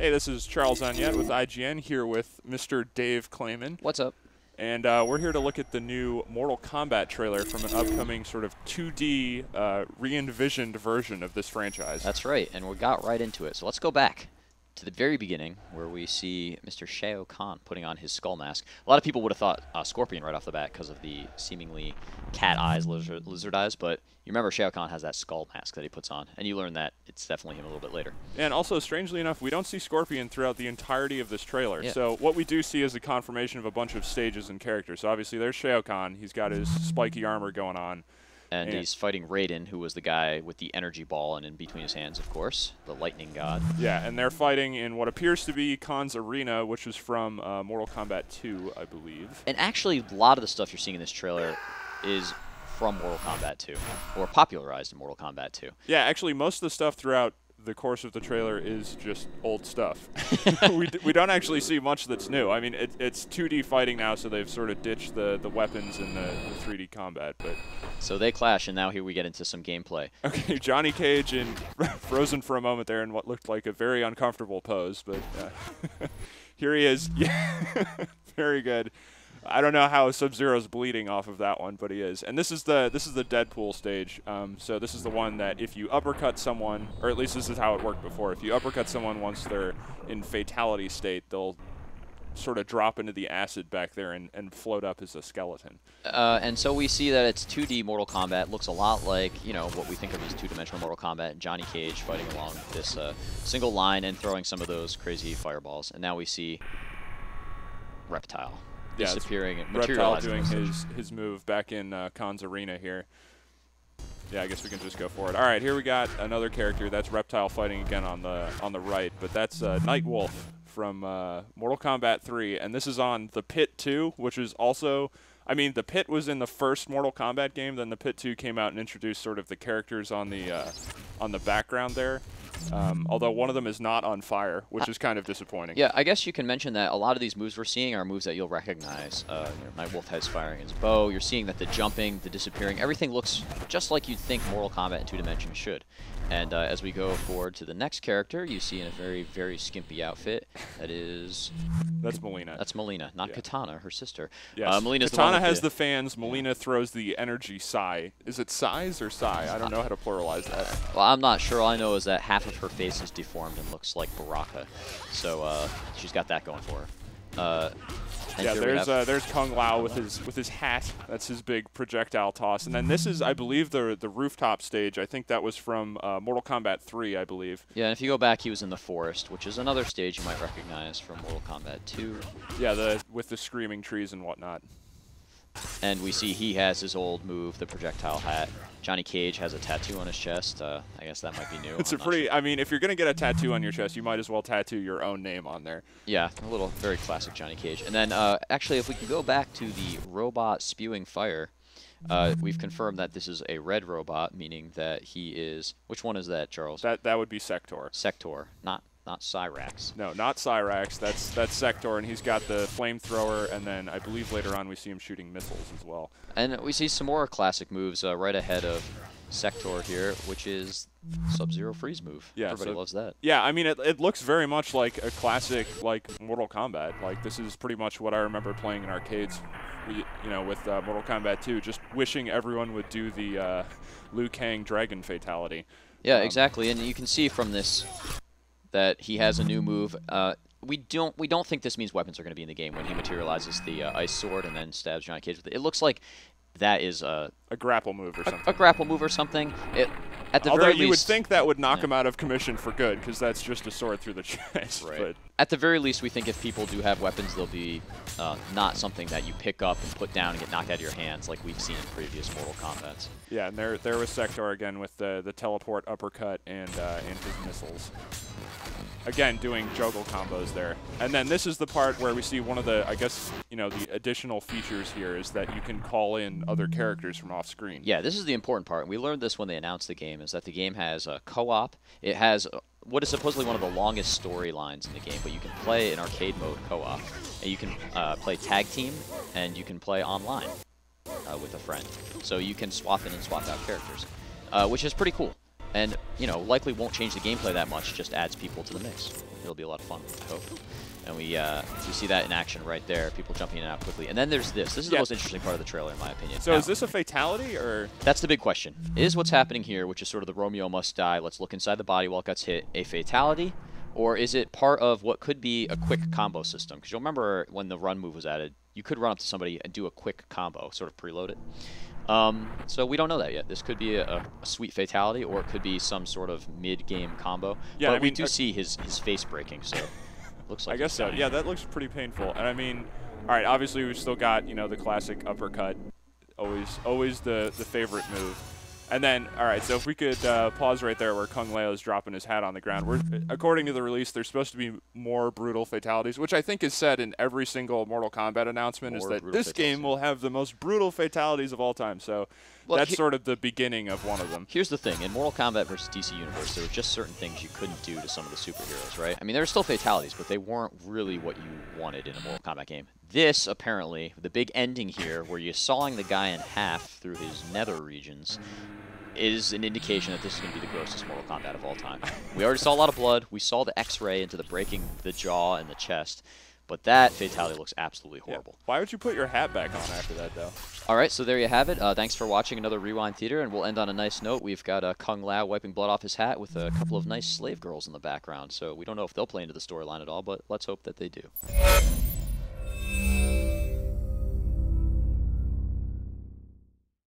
Hey, this is Charles Onyett with IGN here with Mr. Dave Clayman. What's up? And we're here to look at the new Mortal Kombat trailer from an upcoming sort of 2D re-envisioned version of this franchise. That's right, and we got right into it. So let's go back to the very beginning where we see Mr. Shao Kahn putting on his skull mask. A lot of people would have thought Scorpion right off the bat because of the seemingly cat eyes, lizard eyes, but you remember Shao Kahn has that skull mask that he puts on, and you learn that it's definitely him a little bit later. And also, strangely enough, we don't see Scorpion throughout the entirety of this trailer. Yeah. So what we do see is a confirmation of a bunch of stages and characters. So obviously there's Shao Kahn. He's got his spiky armor going on. And he's fighting Raiden, who was the guy with the energy ball and in between his hands, of course, the lightning god. Yeah, and they're fighting in what appears to be Khan's arena, which is from Mortal Kombat 2, I believe. And actually, a lot of the stuff you're seeing in this trailer is from Mortal Kombat 2, or popularized in Mortal Kombat 2. Yeah, actually, most of the stuff throughout the course of the trailer is just old stuff. we don't actually see much that's new. I mean, it's 2D fighting now, so they've sort of ditched the weapons and the 3D combat. But so they clash, and now here we get into some gameplay. Okay, Johnny Cage and frozen for a moment there in what looked like a very uncomfortable pose, but here he is. Yeah, very good. I don't know how Sub-Zero's bleeding off of that one, but he is. And this is the Deadpool stage. So this is the one that if you uppercut someone, or at least this is how it worked before, if you uppercut someone once they're in fatality state, they'll sort of drop into the acid back there and float up as a skeleton. And so we see that it's 2D Mortal Kombat. Looks a lot like, you know, what we think of as two-dimensional Mortal Kombat. Johnny Cage fighting along this single line and throwing some of those crazy fireballs. And now we see Reptile. Yeah, disappearing and Reptile materializing. doing his move back in Khan's arena here. Yeah, I guess we can just go for it. All right, here we got another character. That's Reptile fighting again on the right, but that's Nightwolf from Mortal Kombat 3, and this is on the Pit 2, which is also, I mean, the Pit was in the first Mortal Kombat game. Then the Pit 2 came out and introduced sort of the characters on the background there. Although one of them is not on fire, which is kind of disappointing. Yeah, I guess you can mention that a lot of these moves we're seeing are moves that you'll recognize. Nightwolf has firing his bow. You're seeing that the jumping, the disappearing, everything looks just like you'd think Mortal Kombat in 2 dimensions should. And as we go forward to the next character, you see in a very, very skimpy outfit. That's Melina. That's Melina, not Katana, her sister. Yes. Melina's Katana has the fans. Melina throws the energy Psy. Is it Psys or Psy? I don't know how to pluralize that. Well, I'm not sure. All I know is that half of her face is deformed and looks like Baraka. So she's got that going for her. Yeah, there's Kung Lao with his hat. That's his big projectile toss. And then this is, I believe, the rooftop stage. I think that was from Mortal Kombat 3, I believe. Yeah, and if you go back, he was in the forest, which is another stage you might recognize from Mortal Kombat 2. Yeah, with the screaming trees and whatnot. And we see he has his old move, the projectile hat. Johnny Cage has a tattoo on his chest. I guess that might be new. It's I mean, if you're going to get a tattoo on your chest, you might as well tattoo your own name on there. Yeah, a very classic Johnny Cage. And then, actually, if we can go back to the robot spewing fire, we've confirmed that this is a red robot, meaning that he is... Which one is that, Charles? That would be Sector. Sector, not Cyrax. No, not Cyrax. That's Sector, and he's got the flamethrower, and then I believe later on we see him shooting missiles as well. And we see some more classic moves right ahead of Sector here, which is Sub-Zero freeze move. Yeah, everybody loves that. Yeah, I mean it looks very much like a classic Mortal Kombat. Like this is pretty much what I remember playing in arcades. You know, with Mortal Kombat 2, just wishing everyone would do the Liu Kang dragon fatality. Yeah, exactly, and you can see from this that he has a new move. We don't think this means weapons are going to be in the game when he materializes the ice sword and then stabs Johnny Cage with it. It looks like that is a grapple move or something. A grapple move or something. At the Although very you least, would think that would knock him out of commission for good, because that's just a sword through the chest. Right. But at the very least, we think if people do have weapons, they'll be not something that you pick up and put down and get knocked out of your hands like we've seen in previous Mortal Kombats. Yeah, and there was Sector again with the teleport uppercut and his missiles. Again, doing juggle combos there. And then this is the part where we see one of the, I guess, you know, the additional features here is that you can call in other characters from off screen. Yeah, this is the important part. We learned this when they announced the game, is that the game has a co-op. It has what is supposedly one of the longest storylines in the game, but you can play in arcade mode co-op. And you can play tag team, and you can play online with a friend. So you can swap in and swap out characters, which is pretty cool. And, you know, likely won't change the gameplay that much, just adds people to the mix. it'll be a lot of fun, I hope. And we see that in action right there, people jumping in and out quickly. And then there's this. This is the most interesting part of the trailer, in my opinion. So now, is this a fatality, or? That's the big question. Is what's happening here, which is sort of the Romeo must die, let's look inside the body while it gets hit, a fatality? Or is it part of what could be a quick combo system? Because you'll remember when the run move was added, you could run up to somebody and do a quick combo, sort of preload it. So we don't know that yet. This could be a sweet fatality, or it could be some sort of mid-game combo. Yeah, but I mean, we do see his face breaking, so looks like I guess so. Yeah, that looks pretty painful. And I mean, all right, obviously we've still got, you know, the classic uppercut, always the favorite move. And then, all right, so if we could pause right there where Kung Lao's dropping his hat on the ground. According to the release, there's supposed to be more brutal fatalities, which I think is said in every single Mortal Kombat announcement, is that this game will have the most brutal fatalities of all time. So that's sort of the beginning of one of them. Here's the thing. In Mortal Kombat versus DC Universe, there were just certain things you couldn't do to some of the superheroes, right? I mean, there were still fatalities, but they weren't really what you wanted in a Mortal Kombat game. This, apparently, the big ending here, where you're sawing the guy in half through his nether regions, is an indication that this is going to be the grossest Mortal Kombat of all time. We already saw a lot of blood. We saw the X-ray into the breaking the jaw and the chest. But that fatality looks absolutely horrible. Yeah. Why would you put your hat back on after that, though? All right, so there you have it. Thanks for watching another Rewind Theater, and we'll end on a nice note. We've got Kung Lao wiping blood off his hat with a couple of nice slave girls in the background. So we don't know if they'll play into the storyline at all, but let's hope that they do.